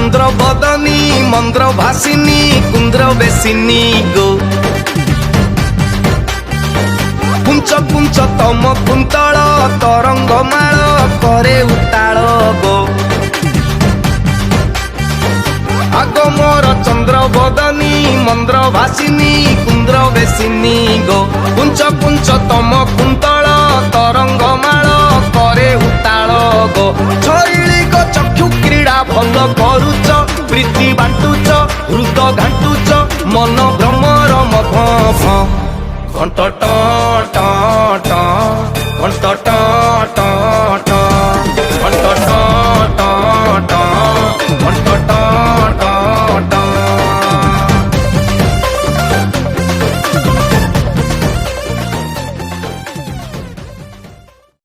चंद्र बदनी मंद्र भासिनी कुंद्र बेसिनी गो पुंच पुंच तम कुंतल तरंग माल करे उताल गो आग मोर चंद्र बदनी मंद्र भासिनी कुंद्र बेसिनी गो पुंच पुंच तम कुंतल तरंग माल करे उताल गो छईली गो चक्षु क्रीड़ा भल करुच प्रीति बांटुच हृद घाटुच मन भ्रमर मध घंट ट ट ट घंट ट ट